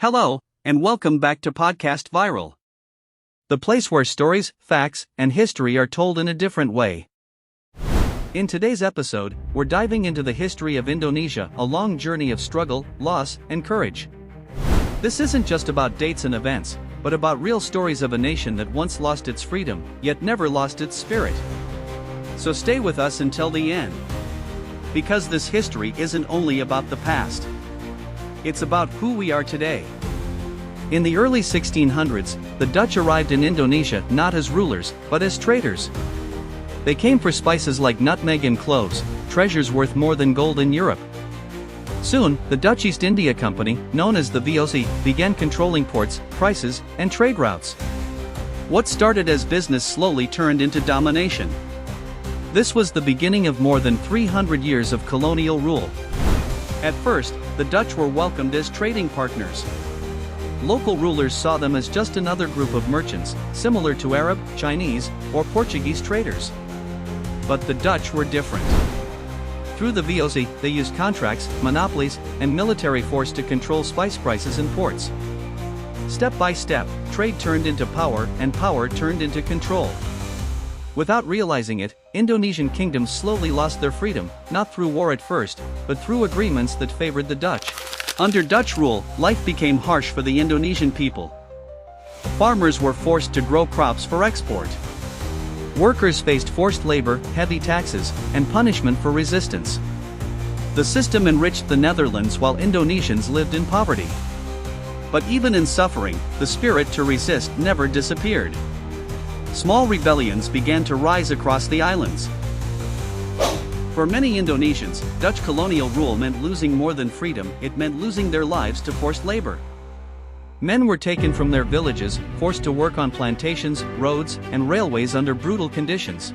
Hello, and welcome back to Podcast Viral, the place where stories, facts, and history are told in a different way. In today's episode, we're diving into the history of Indonesia, a long journey of struggle, loss, and courage. This isn't just about dates and events, but about real stories of a nation that once lost its freedom, yet never lost its spirit. So stay with us until the end. Because this history isn't only about the past. It's about who we are today. In the early 1600s, the Dutch arrived in Indonesia not as rulers, but as traders. They came for spices like nutmeg and cloves, treasures worth more than gold in Europe. Soon, the Dutch East India Company, known as the VOC, began controlling ports, prices, and trade routes. What started as business slowly turned into domination. This was the beginning of more than 300 years of colonial rule. At first, the Dutch were welcomed as trading partners. Local rulers saw them as just another group of merchants, similar to Arab, Chinese, or Portuguese traders. But the Dutch were different. Through the VOC, they used contracts, monopolies, and military force to control spice prices in ports. Step by step, trade turned into power, and power turned into control. Without realizing it, Indonesian kingdoms slowly lost their freedom, not through war at first, but through agreements that favored the Dutch. Under Dutch rule, life became harsh for the Indonesian people. Farmers were forced to grow crops for export. Workers faced forced labor, heavy taxes, and punishment for resistance. The system enriched the Netherlands while Indonesians lived in poverty. But even in suffering, the spirit to resist never disappeared. Small rebellions began to rise across the islands. For many Indonesians, Dutch colonial rule meant losing more than freedom, it meant losing their lives to forced labor. Men were taken from their villages, forced to work on plantations, roads, and railways under brutal conditions.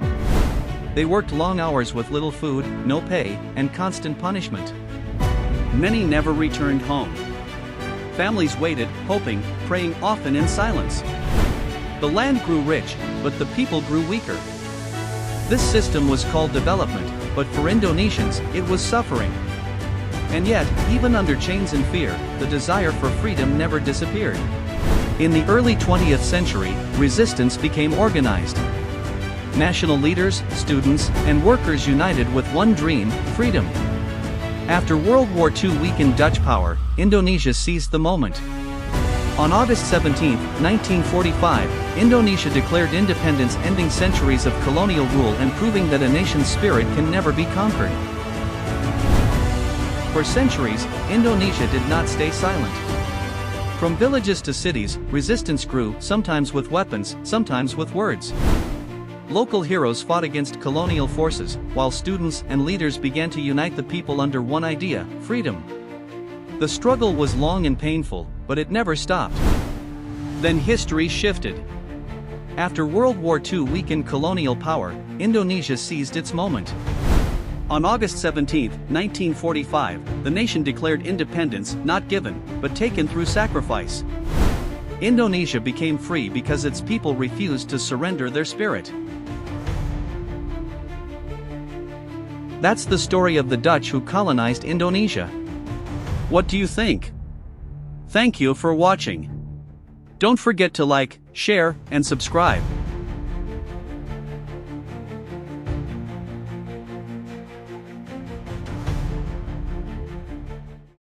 They worked long hours with little food, no pay, and constant punishment. Many never returned home. Families waited, hoping, praying, often in silence. The land grew rich, but the people grew weaker. This system was called development, but for Indonesians, it was suffering. And yet, even under chains and fear, the desire for freedom never disappeared. In the early 20th century, resistance became organized. National leaders, students, and workers united with one dream: freedom. After World War II weakened Dutch power, Indonesia seized the moment. On August 17, 1945, Indonesia declared independence, ending centuries of colonial rule and proving that a nation's spirit can never be conquered. For centuries, Indonesia did not stay silent. From villages to cities, resistance grew, sometimes with weapons, sometimes with words. Local heroes fought against colonial forces, while students and leaders began to unite the people under one idea: freedom. The struggle was long and painful, but it never stopped. Then history shifted. After World War II weakened colonial power, Indonesia seized its moment. On August 17, 1945, the nation declared independence, not given, but taken through sacrifice. Indonesia became free because its people refused to surrender their spirit. That's the story of the Dutch who colonized Indonesia. What do you think? Thank you for watching. Don't forget to like, share, and subscribe.